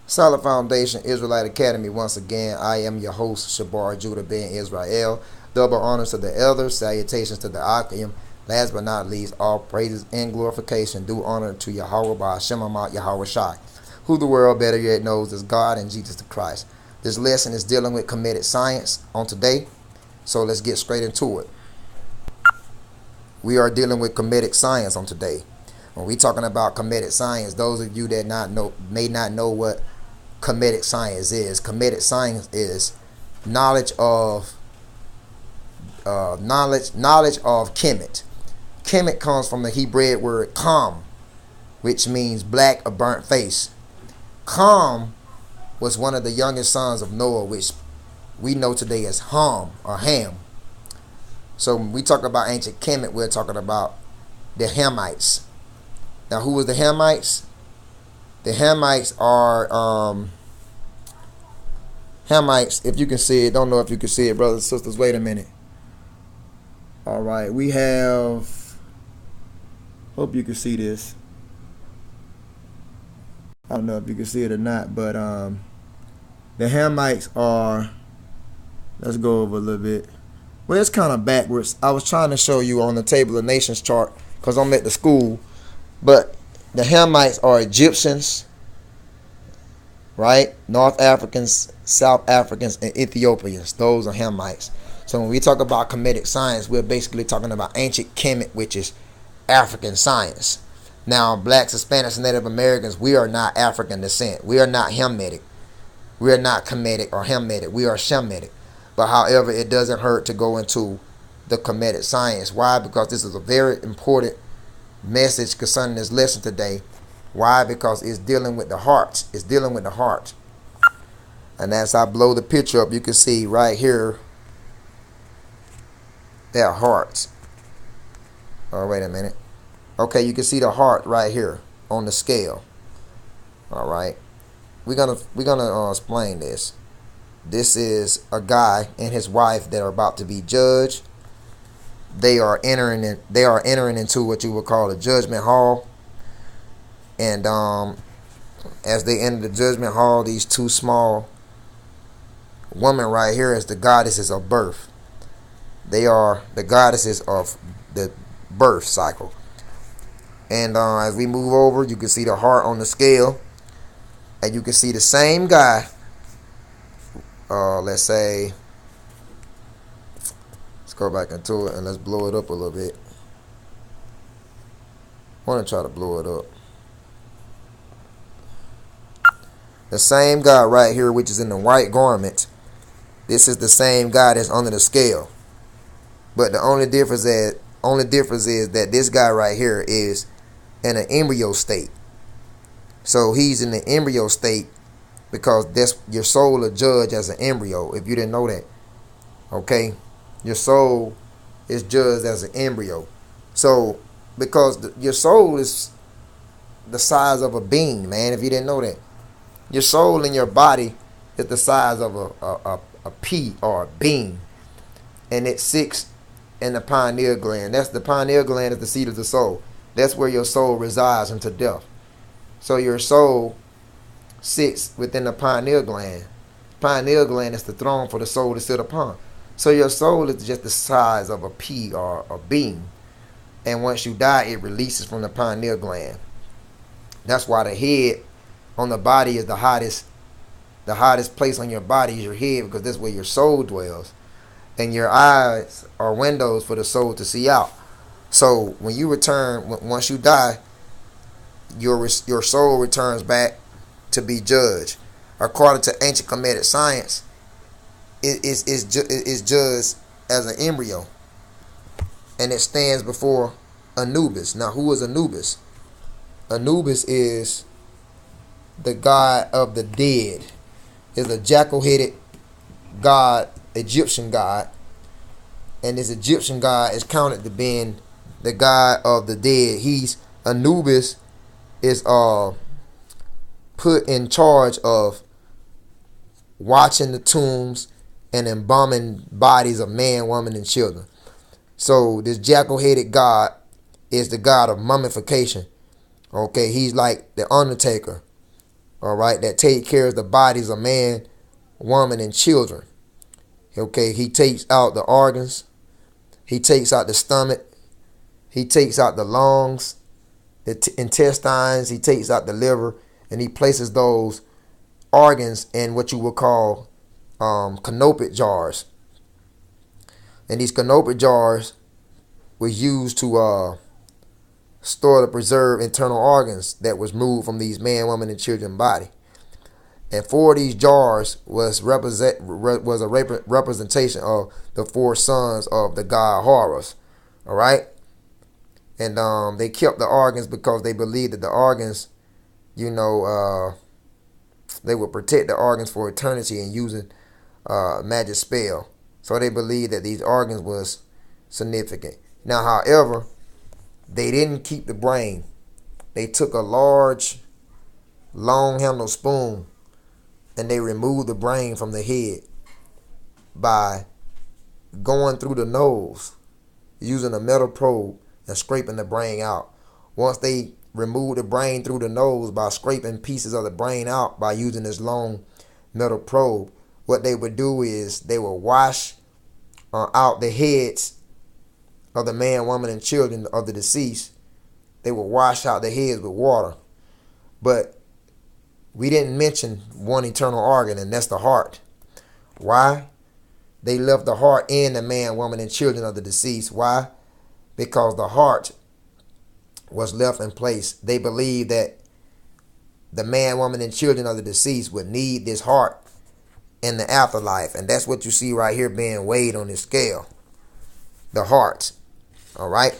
Solid Foundation Israelite Academy. Once again, I am your host, Shabar Judah ben Israel. Double honors to the elders, salutations to the Akim. Last but not least, all praises and glorification due honor to Yahweh by Hashem Amat Yahweh Shai, who the world better yet knows as God and Jesus the Christ. This lesson is dealing with Khmetic Science on today, so let's get straight into it. We are dealing with Khmetic Science on today. When we talking about Khmetic Science, those of you that may not know what Khmetic Science is. Khmetic Science is knowledge of Kemet. Kemet comes from the Hebrew word Kham, which means black or burnt face. Kham was one of the youngest sons of Noah, which we know today as Ham or Ham. So when we talk about ancient Kemet, we're talking about the Hamites. Now, who was the Hamites? The Hamites are Hamites. If you can see it, don't know if you can see it, brothers and sisters. Wait a minute. All right, we have. Hope you can see this. I don't know if you can see it or not, but the Hamites are. Let's go over a little bit. Well, it's kind of backwards. I was trying to show you on the Table of Nations chart because I'm at the school, but the Hamites are Egyptians, right? North Africans, South Africans, and Ethiopians. Those are Hamites. So when we talk about Khmetic Science, we're basically talking about ancient Kemet, which is African science. Now, blacks, Hispanics, and Native Americans, we are not African descent. We are not Hamitic. We are not Khmetic or Hamitic. We are Shemitic. But however, it doesn't hurt to go into the Khmetic Science. Why? Because this is a very important message concerning this lesson today. Why? Because it's dealing with the heart. It's dealing with the heart. And as I blow the picture up, you can see right here their hearts. Oh, wait a minute. Okay, you can see the heart right here on the scale. All right, we're gonna explain this. This is a guy and his wife that are about to be judged. They are entering into what you would call a judgment hall. And as they enter the judgment hall, these two small women right here is the goddesses of birth. They are the goddesses of the birth cycle. And as we move over, you can see the heart on the scale. And you can see the same guy. Let's say, let's go back into it and let's blow it up a little bit. I want to try to blow it up. The same guy right here, which is in the white garment, this is the same guy that's under the scale. But the only difference is that this guy right here is in an embryo state. So he's in the embryo state because that's your soul is judged as an embryo. If you didn't know that, okay, your soul is judged as an embryo. So because your soul is the size of a bean, man. If you didn't know that, your soul in your body is the size of a pea or a bean, and it sits in the pineal gland. That's the pineal gland is the seat of the soul. That's where your soul resides until death. So your soul sits within the pineal gland. Pineal gland is the throne for the soul to sit upon. So your soul is just the size of a pea or a bean. And once you die, it releases from the pineal gland. That's why the head on the body is the hottest place on your body is your head, because that's where your soul dwells. And your eyes are windows for the soul to see out. So when you return, once you die, your soul returns back to be judged. According to ancient Khmetic science, it is judged as an embryo, and it stands before Anubis. Now, who is Anubis? Anubis is the god of the dead. Is a jackal-headed god, Egyptian god, and this Egyptian god is counted to being the god of the dead. Anubis is put in charge of watching the tombs and embalming bodies of man, woman, and children. So this jackal-headed god is the god of mummification. Okay, he's like the Undertaker. all right, that take care of the bodies of man, woman, and children. Okay, he takes out the organs, he takes out the stomach, he takes out the lungs, the intestines, he takes out the liver, and he places those organs in what you would call Khmetic jars. And these Khmetic jars were used to store to preserve internal organs that was removed from these man, woman, and children body. And 4 of these jars was a representation of the 4 sons of the god Horus. All right, and they kept the organs because they believed that the organs, they would protect the organs for eternity and using magic spell. So they believed that these organs was significant. Now, however, they didn't keep the brain. They took a large, long-handled spoon and they removed the brain from the head by going through the nose, using a metal probe and scraping the brain out. Once they removed the brain through the nose by scraping pieces of the brain out by using this long metal probe, what they would do is they would wash out the heads of the man, woman, and children of the deceased. They would wash out the heads with water. But we didn't mention one eternal organ, and that's the heart. Why? They left the heart in the man, woman, and children of the deceased. Why? Because the heart was left in place. They believed that the man, woman, and children of the deceased would need this heart in the afterlife. And that's what you see right here being weighed on this scale. The heart. All right?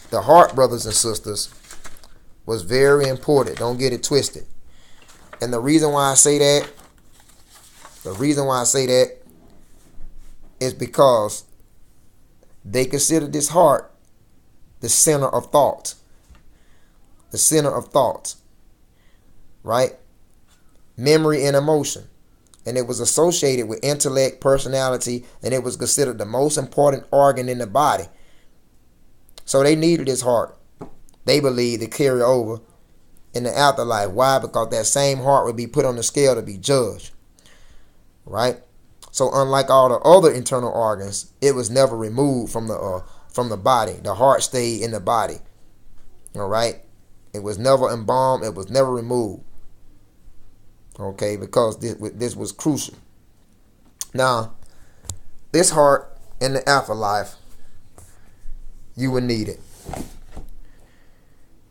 The heart, brothers and sisters, was very important. Don't get it twisted. And the reason why I say that is because they consider this heart the center of thought. The center of thoughts. Right? Memory and emotion. And it was associated with intellect, personality, and it was considered the most important organ in the body. So they needed this heart, they believed, to carry over in the afterlife. Why? Because that same heart would be put on the scale to be judged. Right? So unlike all the other internal organs, it was never removed from the body. The heart stayed in the body. All right? It was never embalmed. It was never removed. Okay? Because this was crucial. Now, this heart in the afterlife, you would need it.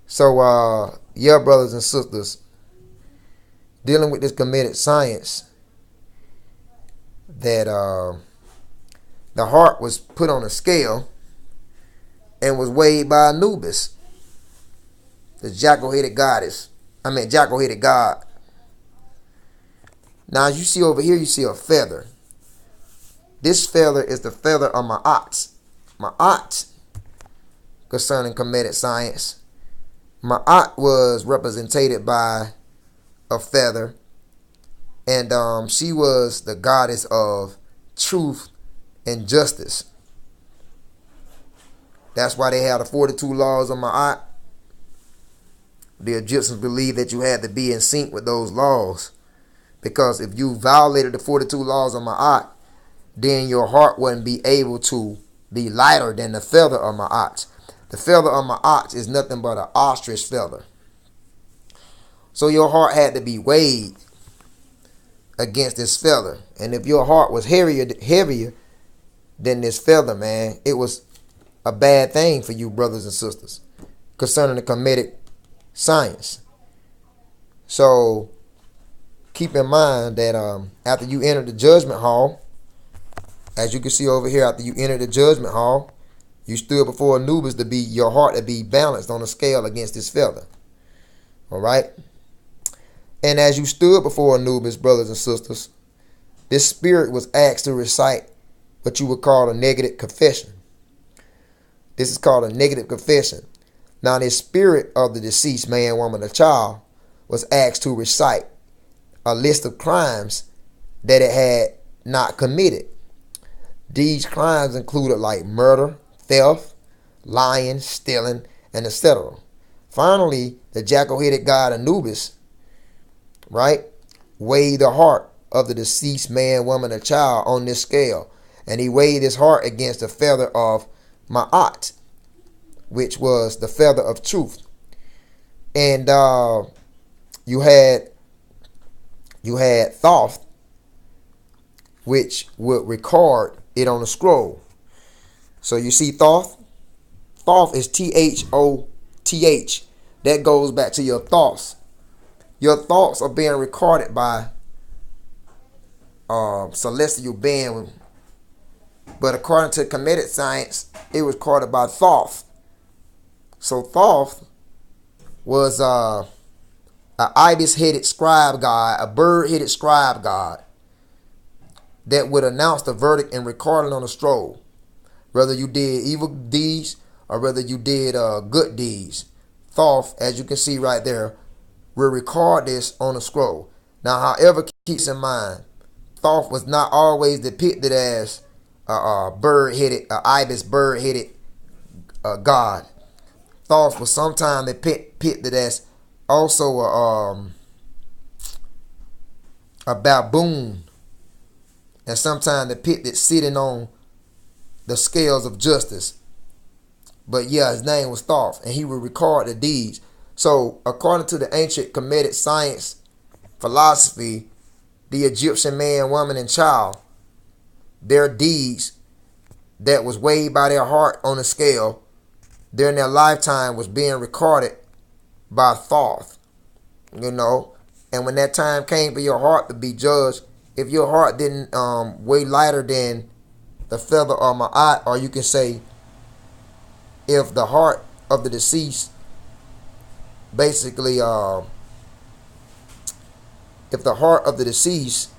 So, yeah, brothers and sisters, dealing with this Khmetic science, that the heart was put on a scale and was weighed by Anubis, the jackal-headed god. Now, as you see over here, you see a feather. This feather is the feather of Ma'at. Ma'at, concerning Khmetic science, Ma'at was represented by a feather. And she was the goddess of truth and justice. That's why they had the 42 laws of Ma'at. The Egyptians believed that you had to be in sync with those laws. Because if you violated the 42 laws of Ma'at, then your heart wouldn't be able to be lighter than the feather of Ma'at. The feather of Ma'at is nothing but an ostrich feather. So your heart had to be weighed against this feather. And if your heart was heavier than this feather, man, it was a bad thing for you, brothers and sisters, concerning the Khmetic science. So keep in mind that after you enter the judgment hall, as you can see over here, after you enter the judgment hall, you stood before Anubis to be your heart to be balanced on a scale against this feather. All right? And as you stood before Anubis, brothers and sisters, this spirit was asked to recite what you would call a negative confession. This is called a negative confession. Now, this spirit of the deceased man, woman, or child was asked to recite a list of crimes that it had not committed. These crimes included like murder, theft, lying, stealing, and etc. Finally, the jackal-headed god Anubis right? Weighed the heart of the deceased man, woman, or child on this scale. And he weighed his heart against the feather of Ma'at, which was the feather of truth. And you had Thoth, which would record it on the scroll. So you see Thoth? Thoth is Thoth. That goes back to your thoughts. Your thoughts are being recorded by celestial being. But according to Khmetic Science, it was recorded by Thoth. So Thoth was a ibis-headed scribe god, a bird-headed scribe god that would announce the verdict and record it on a scroll. Whether you did evil deeds or whether you did good deeds. Thoth, as you can see right there, will record this on a scroll. Now, however, keep in mind, Thoth was not always depicted as a bird-headed, ibis bird-headed god. Thoth was sometimes depicted as also a baboon, and sometimes depicted sitting on the scales of justice. But yeah, his name was Thoth, and he would record the deeds. So according to the ancient Khmetic Science philosophy, the Egyptian man, woman, and child, their deeds that was weighed by their heart on a scale during their lifetime was being recorded by Thoth. And when that time came for your heart to be judged, if your heart didn't weigh lighter than the feather of Ma'at, or you can say if the heart of the deceased, basically, if the heart of the deceased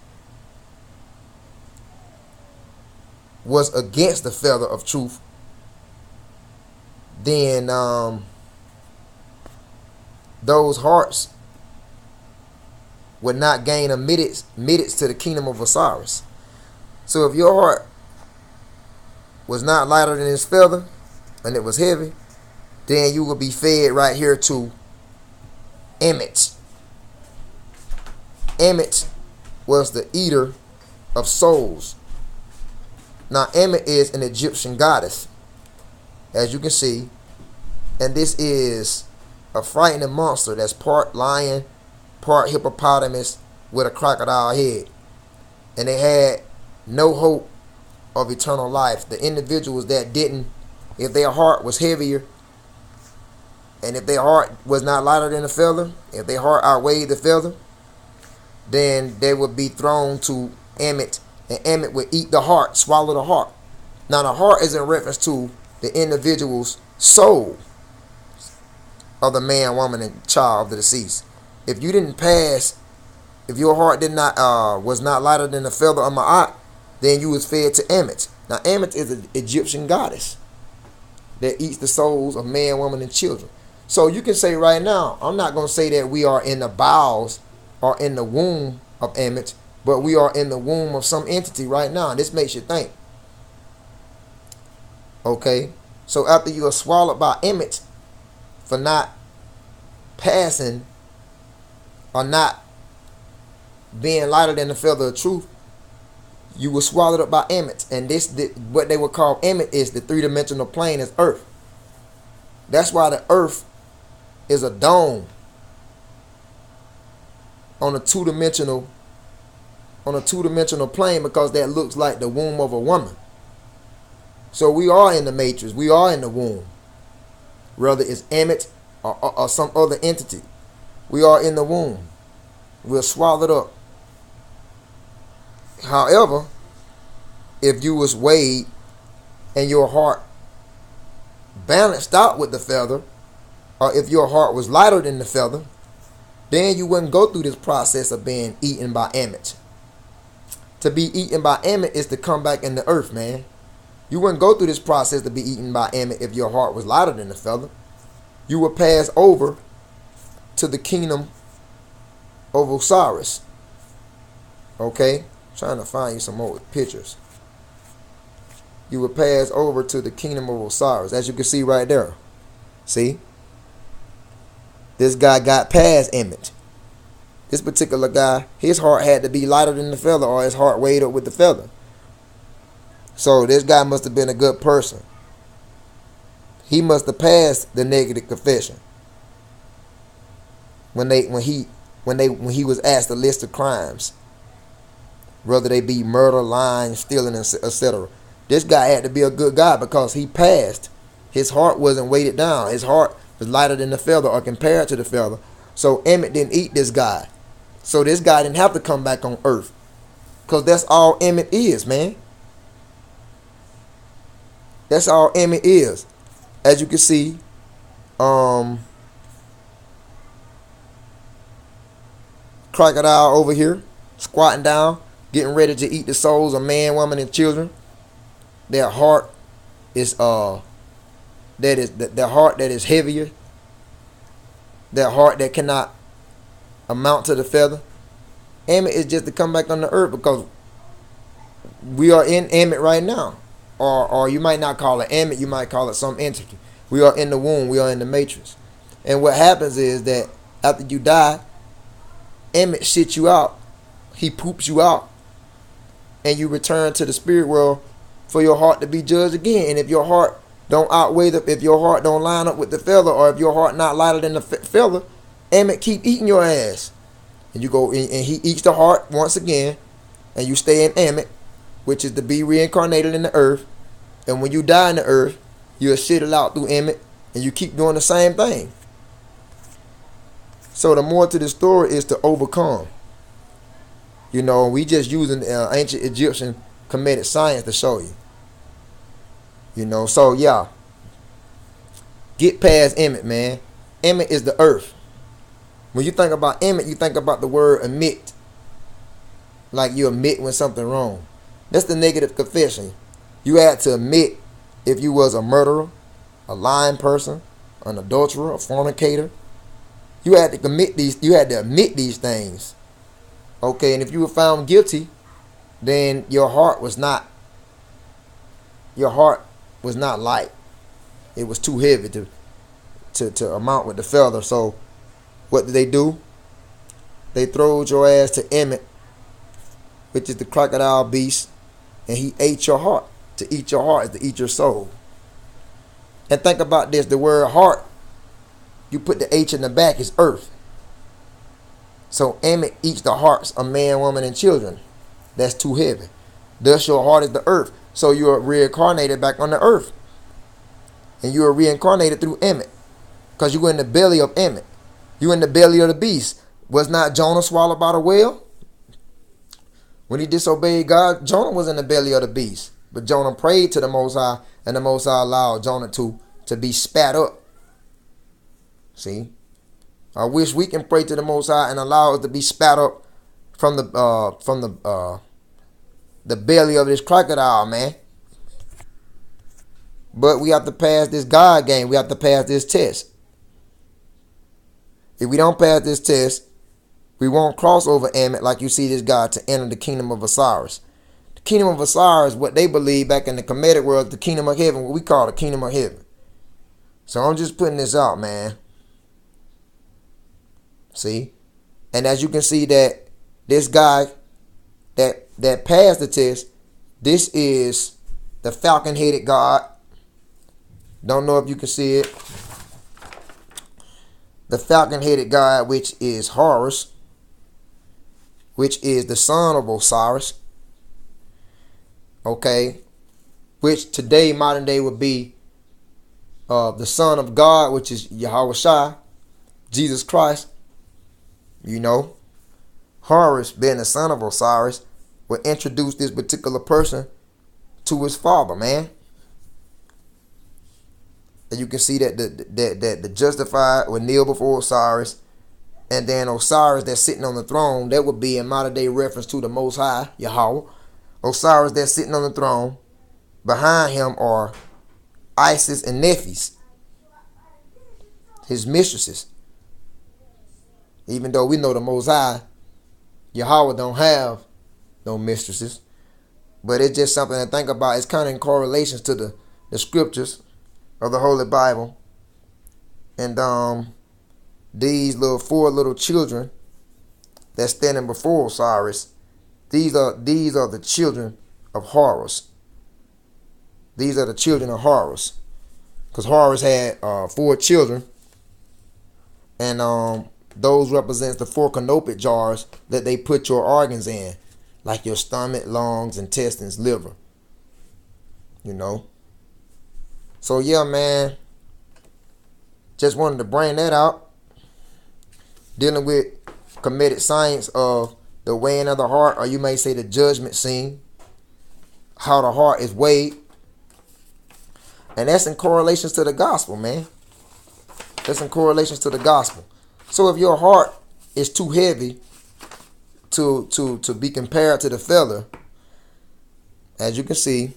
was against the feather of truth, then those hearts would not gain admittance to the kingdom of Osiris. So if your heart was not lighter than his feather and it was heavy, then you would be fed right here to Ammit. Ammit was the eater of souls. Now Ammit is an Egyptian goddess, as you can see, and this is a frightening monster that's part lion, part hippopotamus with a crocodile head. And they had no hope of eternal life. The individuals that didn't, if their heart was heavier, and if their heart was not lighter than the feather, if their heart outweighed the feather, then they would be thrown to Ammit, and Ammit would eat the heart, swallow the heart. Now the heart is in reference to the individual's soul of the man, woman, and child of the deceased. If you didn't pass, if your heart did not was not lighter than the feather of Ma'at, then you was fed to Ammit. Now Ammit is an Egyptian goddess that eats the souls of man, woman, and children. So you can say right now, I'm not going to say that we are in the bowels or in the womb of Ammit, but we are in the womb of some entity right now. And this makes you think. Okay, so after you are swallowed by Ammit for not passing or not being lighter than the feather of truth, you were swallowed up by Ammit. And what they would call Ammit is the three-dimensional plane is Earth. That's why the Earth is a dome on a two-dimensional plane, because that looks like the womb of a woman. So we are in the matrix. We are in the womb. Whether it's Ammit or some other entity, we are in the womb. We're swallowed up. However, if you was weighed and your heart balanced out with the feather, or if your heart was lighter than the feather, then you wouldn't go through this process of being eaten by Ammit. To be eaten by Ammit is to come back in the earth, man. You wouldn't go through this process to be eaten by Ammit if your heart was lighter than the feather. You would pass over to the kingdom of Osiris. Okay? Trying to find you some more pictures. You would pass over to the kingdom of Osiris, as you can see right there. See? This guy got past Ammit. This particular guy, his heart had to be lighter than the feather, or his heart weighed up with the feather. So this guy must have been a good person. He must have passed the negative confession when he was asked a list of crimes, whether they be murder, lying, stealing, etc. This guy had to be a good guy because he passed. His heart wasn't weighted down. His heart was lighter than the feather, or compared to the feather. So Ammit didn't eat this guy. So this guy didn't have to come back on earth, because that's all Ammit is, man. That's all Ammit is. As you can see, crocodile over here, squatting down, getting ready to eat the souls of man, woman, and children. Their heart is their heart that is heavier. Their heart that cannot amount to the feather. Ammit is just to come back on the earth, because we are in Ammit right now. Or you might not call it Ammit, you might call it some entity. We are in the womb, we are in the matrix. And what happens is that after you die, Ammit shits you out. He poops you out. And you return to the spirit world for your heart to be judged again. And if your heart don't outweigh if your heart don't line up with the feather, or if your heart not lighter than the feather, Ammit keep eating your ass. And you go and he eats the heart once again, and you stay in Ammit, which is to be reincarnated in the earth. And when you die in the earth, you're shitted out through Ammit, and you keep doing the same thing. So the more to the story is to overcome. You know, we just using ancient Egyptian Khmetic Science to show you. You know, so yeah. Get past Ammit, man. Ammit is the earth. When you think about Ammit, you think about the word admit. Like you admit when something wrong. That's the negative confession. You had to admit if you was a murderer, a lying person, an adulterer, a fornicator. You had to admit these things. Okay, and if you were found guilty, then your heart was not light. It was too heavy to amount with the feather. So what did they do? They throwed your ass to Ammit, which is the crocodile beast, and he ate your heart. To eat your heart is to eat your soul. And think about this, the word heart, you put the H in the back, is earth. So Ammit eats the hearts of man, woman, and children. That's too heavy. Thus your heart is the earth. So you are reincarnated back on the earth. And you are reincarnated through Ammit, because you were in the belly of Ammit. You in the belly of the beast. Was not Jonah swallowed by the whale? When he disobeyed God, Jonah was in the belly of the beast. But Jonah prayed to the Most High, and the Most High allowed Jonah to be spat up. See? I wish we can pray to the Most High and allow us to be spat up from the belly of this crocodile, man. But we have to pass this God game. We have to pass this test. If we don't pass this test, we won't cross over Ammit like you see this guy to enter the kingdom of Osiris. The kingdom of Osiris, what they believe back in the Khmetic world, the kingdom of heaven, what we call the kingdom of heaven. So I'm just putting this out, man. See? And as you can see that this guy that passed the test, this is the falcon-headed god. Don't know if you can see it. The falcon-headed god, which is Horus, which is the son of Osiris. Okay? Which today, modern day, would be the son of God, which is Yahweh, Jesus Christ. You know, Horus, being the son of Osiris, will introduce this particular person to his father, man. And you can see that the justified will kneel before Osiris, and then Osiris that's sitting on the throne, that would be in modern day reference to the Most High, Yahweh. Osiris that's sitting on the throne, behind him are Isis and Nephis, his mistresses. Even though we know the Most High, Yahweh, don't have no mistresses. But it's just something to think about. It's kind of in correlations to the scriptures of the Holy Bible. And these four little children that's standing before Osiris, these are the children of Horus. These are the children of Horus. Because Horus had 4 children. And those represents the 4 canopic jars that they put your organs in. Like your stomach, lungs, intestines, liver. You know. So yeah, man. Just wanted to bring that out. Dealing with Khmetic science of the weighing of the heart, or you may say the judgment scene. How the heart is weighed. And that's in correlations to the gospel, man. That's in correlations to the gospel. So if your heart is too heavy to be compared to the feather, as you can see,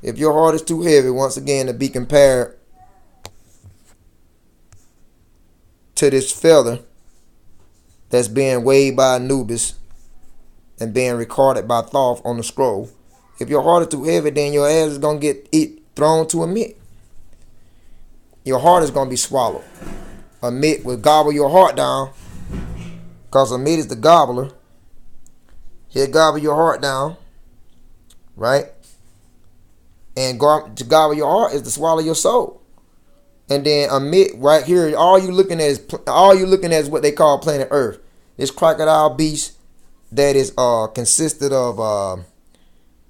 if your heart is too heavy, once again, to be compared to this feather that's being weighed by Anubis and being recorded by Thoth on the scroll, if your heart is too heavy, then your ass is going to get thrown to Ammit. Your heart is going to be swallowed. Ammit will gobble your heart down, because Ammit is the gobbler. He'll gobble your heart down, right? And to gobble your heart is to swallow your soul. And then Ammit right here, all you looking at is what they call planet Earth. This crocodile beast that is consisted of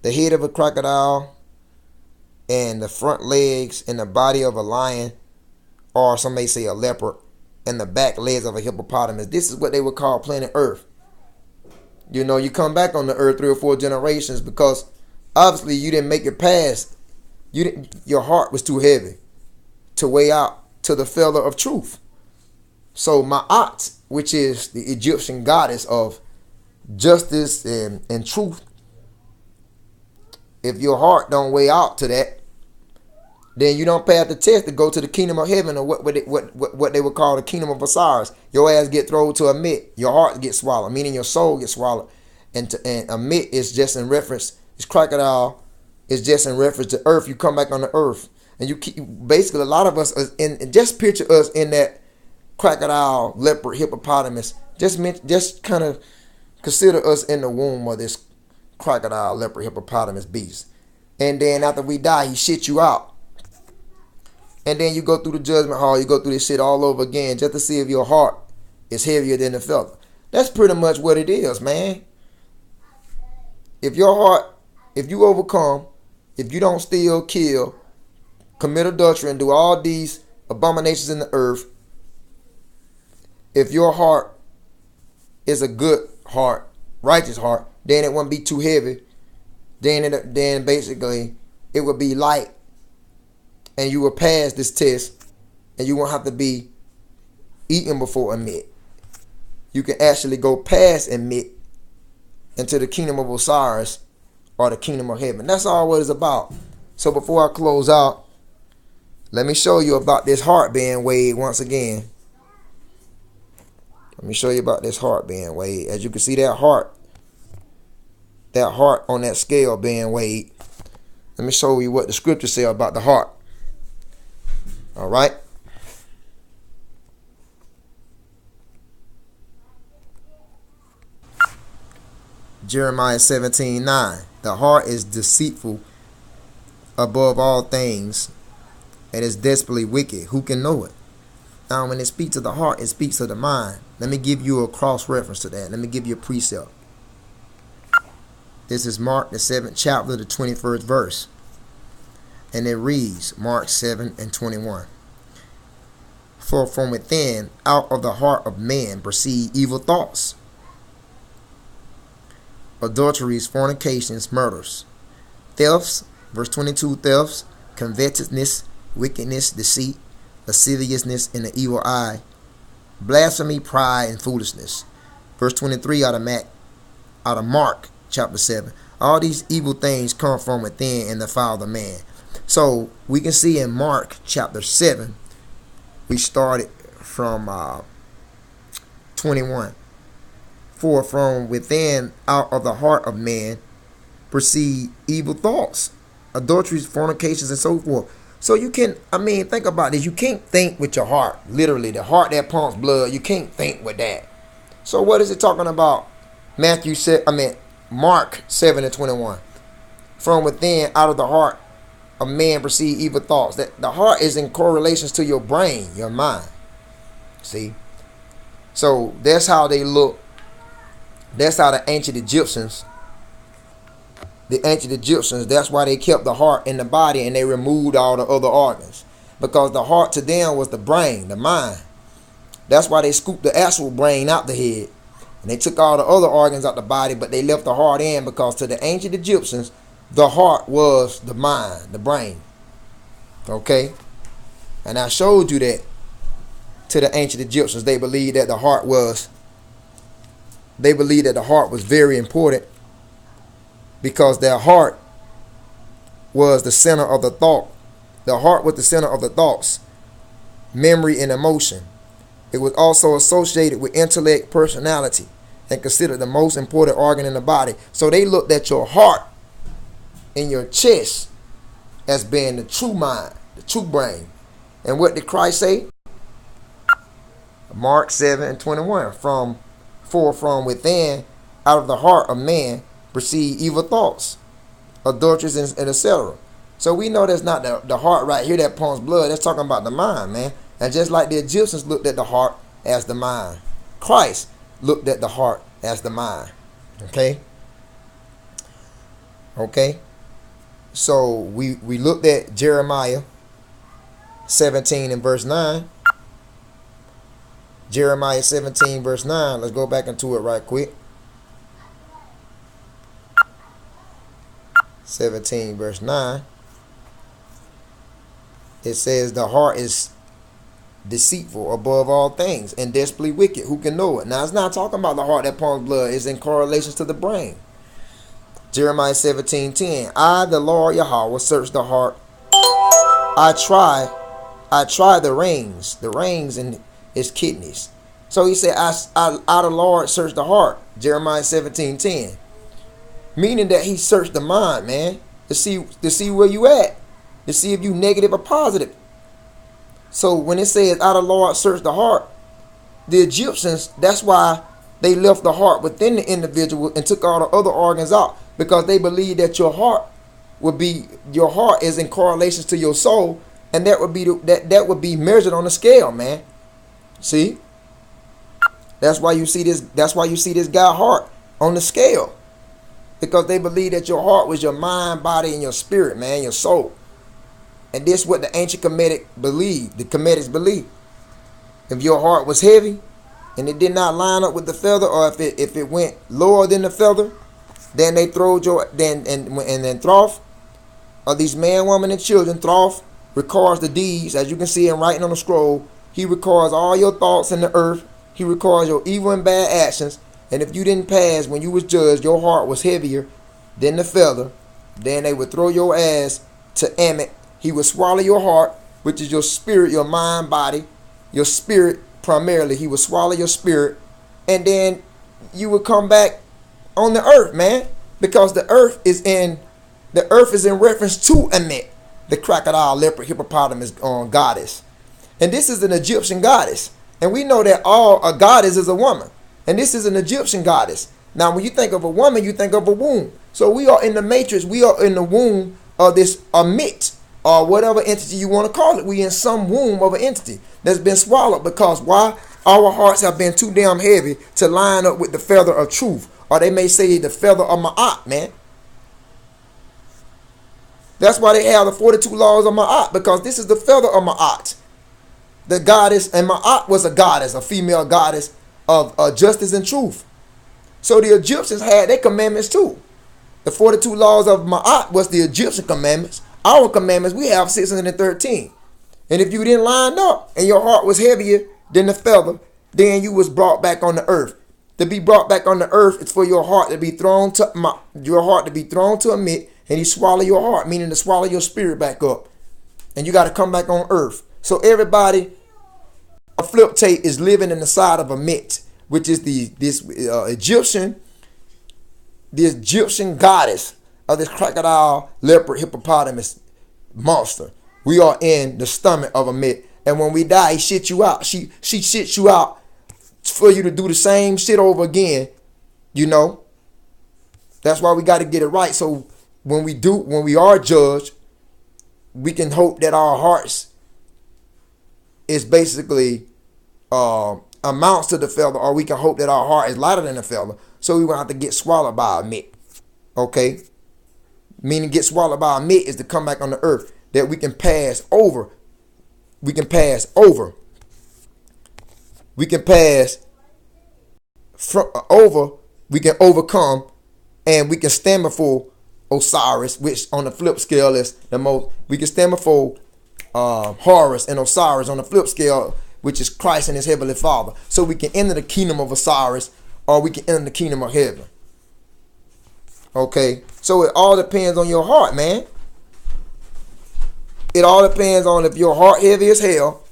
the head of a crocodile and the front legs and the body of a lion, or some may say a leopard, and the back legs of a hippopotamus. This is what they would call planet Earth. You know, you come back on the earth 3 or 4 generations because obviously you didn't make it past. Your heart was too heavy to weigh out to the feather of truth. So Ma'at, which is the Egyptian goddess of justice and truth, if your heart don't weigh out to that, then you don't pass the test to go to the kingdom of heaven, or what they would call the kingdom of Osiris. Your ass get thrown to Ammit. Your heart gets swallowed, meaning your soul gets swallowed. And Ammit is just in reference. This crocodile is just in reference to earth. You come back on the earth, and you keep, basically a lot of us and just picture us in that crocodile, leopard, hippopotamus. Just kind of consider us in the womb of this crocodile, leopard, hippopotamus beast. And then after we die, he shit you out. And then you go through the judgment hall. You go through this shit all over again just to see if your heart is heavier than the feather. That's pretty much what it is, man. If your heart, if you overcome, if you don't steal, kill, commit adultery, and do all these abominations in the earth, if your heart is a good heart, righteous heart, then it won't be too heavy. Then basically it would be light. And you will pass this test, and you won't have to be eaten before Ammit. You can actually go past Ammit into the kingdom of Osiris or the kingdom of heaven. That's all what it's about. So before I close out, let me show you about this heart being weighed once again. Let me show you about this heart being weighed. As you can see, that heart on that scale being weighed. Let me show you what the scriptures say about the heart. All right. Jeremiah 17:9. The heart is deceitful above all things and is desperately wicked. Who can know it? Now, when it speaks of the heart, it speaks of the mind. Let me give you a cross reference to that. Let me give you a precept. This is Mark, the 7th chapter, the 21st verse. And it reads, Mark 7:21. For from within, out of the heart of man, proceed evil thoughts, adulteries, fornications, murders, thefts, verse 22, thefts, covetousness, wickedness, deceit, lasciviousness, and the evil eye, blasphemy, pride, and foolishness. Verse 23 out of Mark chapter 7. All these evil things come from within and defile the man. So we can see in Mark chapter 7, we started from 21. For from within, out of the heart of man, proceed evil thoughts, adulteries, fornications, and so forth. So you can, think about this. You can't think with your heart. Literally, the heart that pumps blood, you can't think with that. So what is it talking about? Mark 7:21. From within, out of the heart, a man perceive evil thoughts. That the heart is in correlations to your brain, your mind. See? So that's how they look. That's how the ancient Egyptians, that's why they kept the heart in the body and they removed all the other organs. Because the heart to them was the brain, the mind. That's why they scooped the actual brain out the head. And they took all the other organs out the body, but they left the heart in, because to the ancient Egyptians, the heart was the mind, the brain. Okay? And I showed you that to the ancient Egyptians, they believed that the heart was very important, because their heart was the center of the thought. The heart was the center of the thoughts, memory, and emotion. It was also associated with intellect, personality, and considered the most important organ in the body. So they looked at your heart in your chest as being the true mind, the true brain. And what did Christ say? Mark 7:21. From within, out of the heart of man, proceed evil thoughts, adulteries, and etc. So we know that's not the heart right here that pumps blood. That's talking about the mind, man. And just like the Egyptians looked at the heart as the mind, Christ looked at the heart as the mind. Okay? Okay? So we looked at Jeremiah 17 and verse 9. Jeremiah 17 verse 9. Let's go back into it right quick. 17 verse 9. It says the heart is deceitful above all things and desperately wicked. Who can know it? Now it's not talking about the heart that pumps blood. It's in correlation to the brain. Jeremiah 17:10. I, the Lord Yahweh, search the heart. I try the reins and his kidneys. So he said, I the Lord search the heart. Jeremiah 17:10. Meaning that he searched the mind, man, to see where you at, to see if you negative or positive. So when it says, I the Lord search the heart, the Egyptians, that's why they left the heart within the individual and took all the other organs out, because they believed that your heart is in correlation to your soul, and that would be measured on a scale, man. See? That's why you see this guy's heart on the scale. Because they believe that your heart was your mind, body, and your spirit, man, your soul. And this is what the ancient Khmetic believed, the Khmetics believed. If your heart was heavy and it did not line up with the feather, or if it went lower than the feather, then they throwed then Thoth, or these man, woman, and children, Thoth records the deeds, as you can see in writing on the scroll. He records all your thoughts in the earth. He records your evil and bad actions. And if you didn't pass when you was judged, your heart was heavier than the feather, then they would throw your ass to Ammit. He would swallow your heart, which is your spirit, your mind, body, your spirit primarily. He would swallow your spirit, and then you would come back on the earth, man, because the earth is in reference to Ammit, the crocodile, leopard, hippopotamus goddess. And this is an Egyptian goddess. And we know that a goddess is a woman. And this is an Egyptian goddess. Now, when you think of a woman, you think of a womb. So we are in the matrix. We are in the womb of this Ammit, or whatever entity you want to call it. We in some womb of an entity that's been swallowed. Because why? Our hearts have been too damn heavy to line up with the feather of truth. Or they may say the feather of Ma'at, man. That's why they have the 42 laws of Ma'at, because this is the feather of Ma'at. The goddess, and Ma'at was a goddess, a female goddess of justice and truth. So the Egyptians had their commandments too. The 42 laws of Ma'at was the Egyptian commandments. Our commandments, we have 613. And if you didn't line up and your heart was heavier than the feather, then you was brought back on the earth. To be brought back on the earth is for your heart to be thrown to Ammit, and he swallow your heart, meaning to swallow your spirit back up. And you got to come back on earth. So everybody, a flip tape, is living in the side of Ammit, which is this Egyptian goddess of this crocodile, leopard, hippopotamus monster. We are in the stomach of Ammit, and when we die, he shit you out. She shits you out for you to do the same shit over again, you know. That's why we got to get it right. So when we are judged, we can hope that our hearts is basically amounts to the feather, or we can hope that our heart is lighter than the feather, so we won't have to get swallowed by Ammit. Okay? Meaning get swallowed by Ammit is to come back on the earth, that we can pass over. We can pass over. We can pass over. We can overcome, and we can stand before Osiris, which on the flip scale is the most. We can stand before Horus and Osiris on the flip scale, which is Christ and his heavenly Father. So we can enter the kingdom of Osiris, or we can enter the kingdom of heaven. Okay, so it all depends on your heart, man. It all depends on if your heart heavy as hell,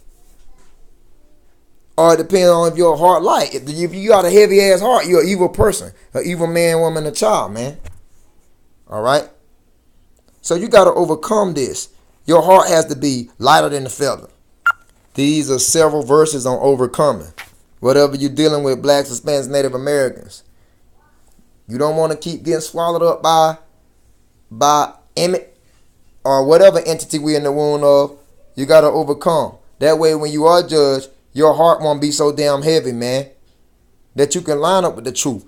or it depends on if your heart light. If you got a heavy ass heart, you're an evil person, an evil man, woman, a child, man. All right. So you got to overcome this. Your heart has to be lighter than the feather. These are several verses on overcoming. Whatever you're dealing with, blacks, Hispanics, Native Americans, you don't want to keep getting swallowed up by Emmett or whatever entity we're in the womb of. You got to overcome. That way, when you are judged, your heart won't be so damn heavy, man, that you can line up with the truth.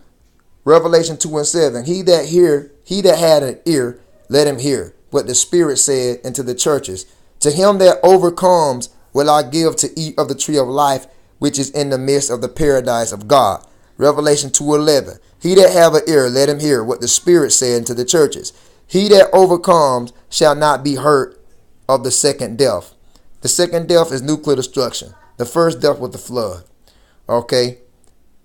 Revelation 2:7. He that had an ear, let him hear what the Spirit said unto the churches. To him that overcomes will I give to eat of the tree of life, which is in the midst of the paradise of God. Revelation 2:11. He that have an ear, let him hear what the Spirit said unto the churches. He that overcomes shall not be hurt of the second death. The second death is nuclear destruction. The first death was the flood. Okay.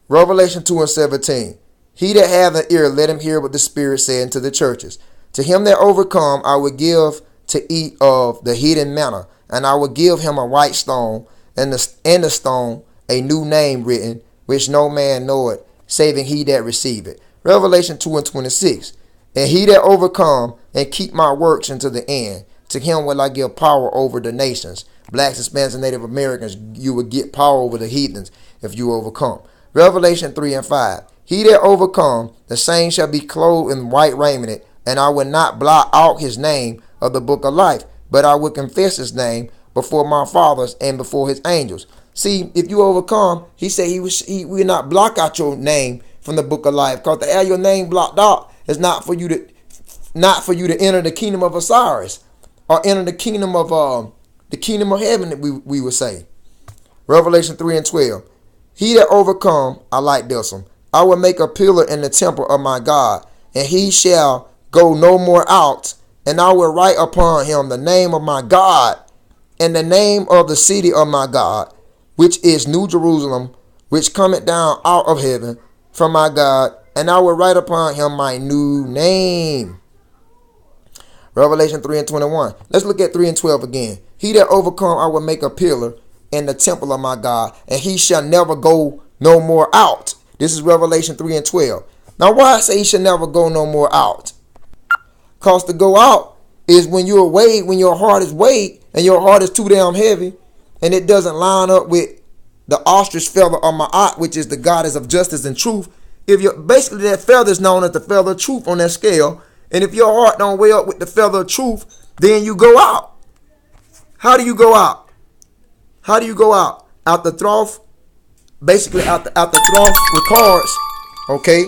Revelation 2:17. He that have an ear, let him hear what the Spirit said unto the churches. To him that overcome, I will give to eat of the hidden manna, and I will give him a white stone, and the stone a new name written, which no man knoweth, saving he that receive it. Revelation 2:26. And he that overcome and keep my works unto the end, to him will I give power over the nations. Blacks, Hispanics, and Native Americans, you will get power over the heathens if you overcome. Revelation 3:5. He that overcome, the same shall be clothed in white raiment, and I will not blot out his name of the book of life, but I will confess his name before my fathers and before his angels. See, if you overcome, he said he will not block out your name from the book of life, because to have your name blocked out is not for you to enter the kingdom of Osiris, or enter the kingdom of heaven, that we would say. Revelation 3:12. He that overcome, I like this one, I will make a pillar in the temple of my God, and he shall go no more out, and I will write upon him the name of my God, and the name of the city of my God, which is New Jerusalem, which cometh down out of heaven from my God, and I will write upon him my new name. Revelation 3:21. Let's look at 3:12 again. He that overcome, I will make a pillar in the temple of my God, and he shall never go no more out. This is Revelation 3:12. Now, why I say he shall never go no more out? Because to go out is when you're weighed, when your heart is weighed, and your heart is too damn heavy, and it doesn't line up with the ostrich feather of Ma'at, which is the goddess of justice and truth. If you're basically, that feather is known as the feather of truth on that scale, and if your heart don't weigh up with the feather of truth, then you go out. How do you go out? How do you go out? Out the trough, basically out the trough with cards. Okay.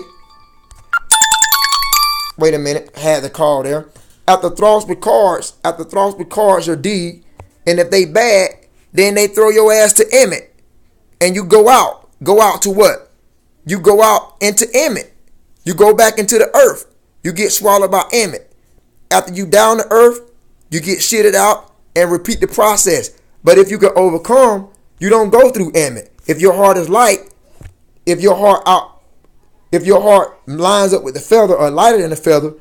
Wait a minute, I had the call there. At the troughs with cards, your deed, and if they bad, then they throw your ass to Emmett, and you go out. Go out to what? You go out into Emmett. You go back into the earth. You get swallowed by Emmett. After you down the earth, you get shitted out and repeat the process. But if you can overcome, you don't go through Emmett. If your heart is light, if your heart lines up with the feather or lighter than the feather,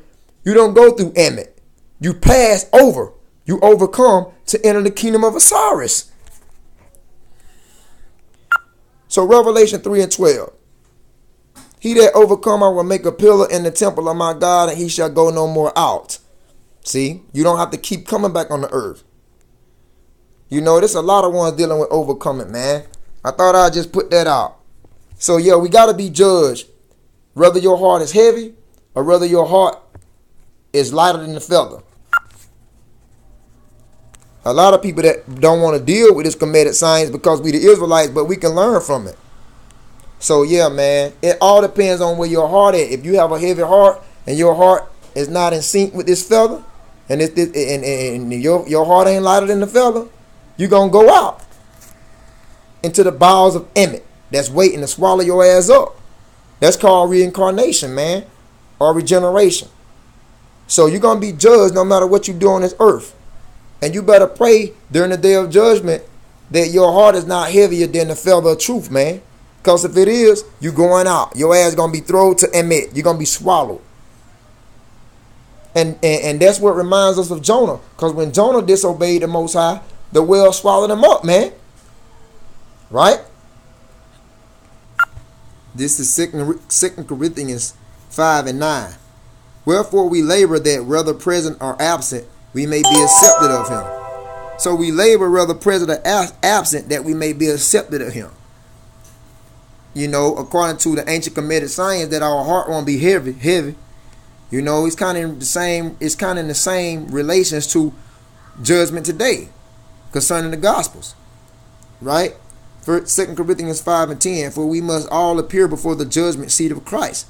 you don't go through Emmett. You pass over. You overcome to enter the kingdom of Osiris. So Revelation 3:12. He that overcome, I will make a pillar in the temple of my God, and he shall go no more out. See, you don't have to keep coming back on the earth. You know, there's a lot of ones dealing with overcoming, man. I thought I'd just put that out. So yeah, we got to be judged whether your heart is heavy or whether your heart is lighter than the feather. A lot of people that don't want to deal with this Khmetic science because we the Israelites, but we can learn from it. So yeah, man, it all depends on where your heart is. If you have a heavy heart and your heart is not in sync with this feather, and your heart ain't lighter than the feather, you're gonna go out into the bowels of Ammit that's waiting to swallow your ass up. That's called reincarnation, man, or regeneration. So you're gonna be judged no matter what you do on this earth. And you better pray during the day of judgment that your heart is not heavier than the feather of truth, man. Because if it is, you going out. Your ass going to be thrown to Ammit. You're going to be swallowed. And that's what reminds us of Jonah. Because when Jonah disobeyed the Most High, the whale swallowed him up, man. Right? This is 2 Corinthians 5 and 9. Wherefore we labor that whether present or absent, we may be accepted of him. So we labor whether present or absent that we may be accepted of him. You know, according to the ancient Khmetic science, that our heart won't be heavy. You know, it's kind of in the same relations to judgment today concerning the Gospels. Right? 2 Corinthians 5 and 10, for we must all appear before the judgment seat of Christ,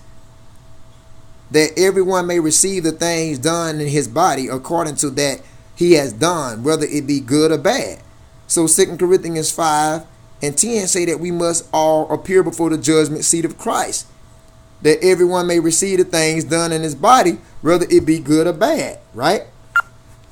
that everyone may receive the things done in his body according to that he has done, whether it be good or bad. So 2 Corinthians 5 and 10 say that we must all appear before the judgment seat of Christ, that everyone may receive the things done in his body, whether it be good or bad, right?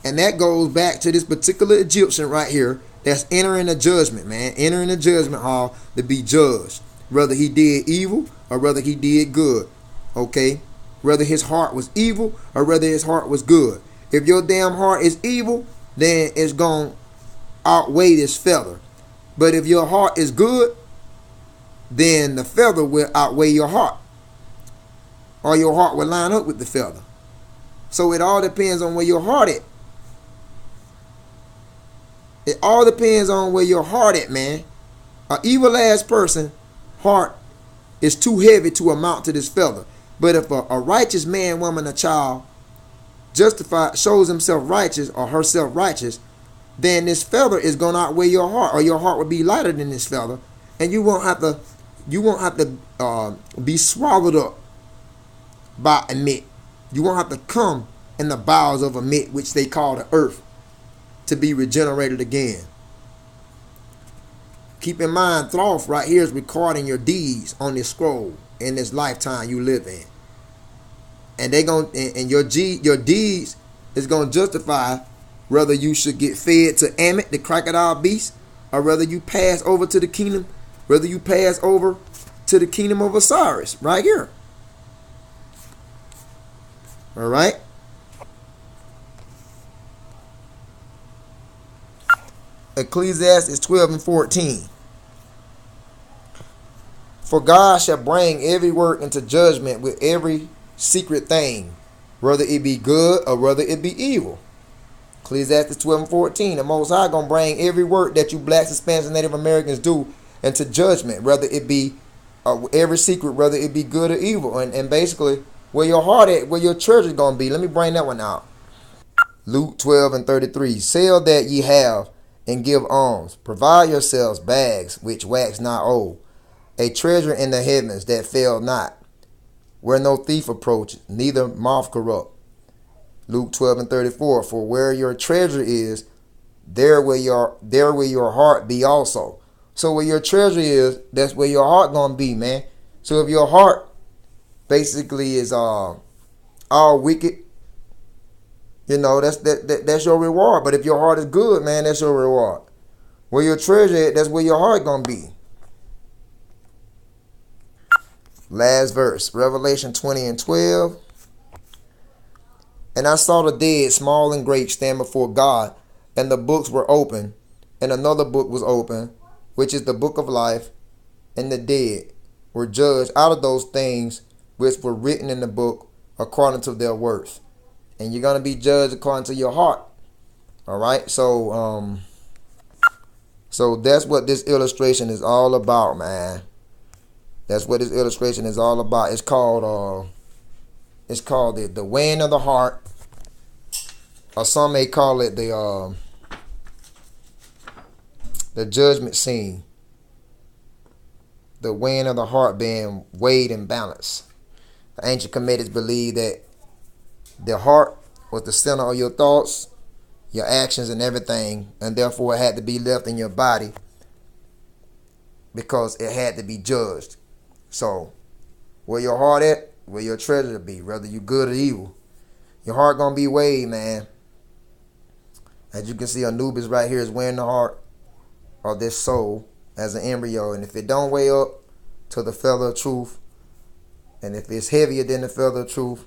And that goes back to this particular Egyptian right here that's entering the judgment, man, entering the judgment hall to be judged, whether he did evil or whether he did good, okay? Whether his heart was evil or whether his heart was good. If your damn heart is evil, then it's going to outweigh this feather. But if your heart is good, then the feather will outweigh your heart. Or your heart will line up with the feather. So it all depends on where your heart is. It all depends on where your heart at, man. An evil ass person heart is too heavy to amount to this feather. But if a righteous man, woman, or child shows himself righteous or herself righteous, then this feather is going to outweigh your heart, or your heart will be lighter than this feather, and you won't have to be swallowed up by Ammit. You won't have to come in the bowels of Ammit, which they call the earth, to be regenerated again. Keep in mind, Thoth right here is recording your deeds on this scroll in this lifetime you live in. And your deeds is gonna justify whether you should get fed to Ammit, the crocodile beast, or whether you pass over to the kingdom, of Osiris, right here. All right. Ecclesiastes 12 and 14. For God shall bring every work into judgment with every secret thing, whether it be good or whether it be evil. Ecclesiastes 12 and 14. The Most High gonna bring every work that you blacks, Hispanics, and Native Americans do into judgment, whether it be every secret, whether it be good or evil. And basically, where your heart at, where your treasure gonna be. Let me bring that one out. Luke 12 and 33. Sell that ye have and give alms. Provide yourselves bags which wax not old, a treasure in the heavens that fail not, where no thief approaches, neither moth corrupt. Luke 12 and 34. For where your treasure is, there will your heart be also. So where your treasure is, that's where your heart gonna be, man. So if your heart basically is all wicked, you know, that's your reward. But if your heart is good, man, that's your reward. Where your treasure is, that's where your heart gonna be. Last verse, Revelation 20 and 12. And I saw the dead, small and great, stand before God, and the books were open, and another book was open, which is the book of life, and the dead were judged out of those things which were written in the book according to their worth. And you're going to be judged according to your heart. All right? So that's what this illustration is all about, man. That's what this illustration is all about. It's called the weighing of the heart, or some may call it the judgment scene. The weighing of the heart being weighed and balanced. The ancient Khmetics believed that the heart was the center of your thoughts, your actions, and everything, and therefore it had to be left in your body because it had to be judged. So, where your heart at, where your treasure be, whether you good or evil, your heart gonna be weighed, man. As you can see, Anubis right here is weighing the heart of this soul as an embryo, and if it don't weigh up to the feather of truth, and if it's heavier than the feather of truth,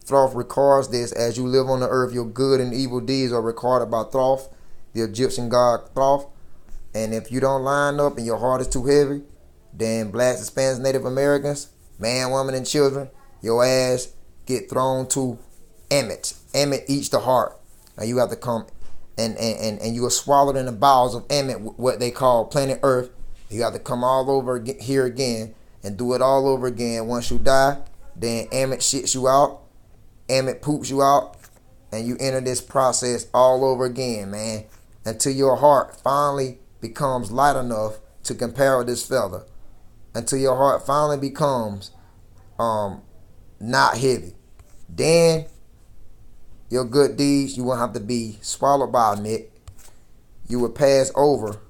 Thoth records this: as you live on the earth, your good and evil deeds are recorded by Thoth, the Egyptian god Thoth. And if you don't line up and your heart is too heavy, then blacks, Hispanics, Native Americans, man, woman, and children, your ass get thrown to Ammit. Ammit eats the heart, and you have to come and you are swallowed in the bowels of Ammit, what they call planet Earth. You have to come all over here again and do it all over again. Once you die, then Ammit shits you out, Ammit poops you out, and you enter this process all over again, man, until your heart finally becomes light enough to compare with this feather, until your heart finally becomes not heavy. Then your good deeds, you won't have to be swallowed by Ammit. You will pass over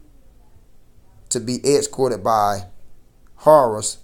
to be escorted by Horus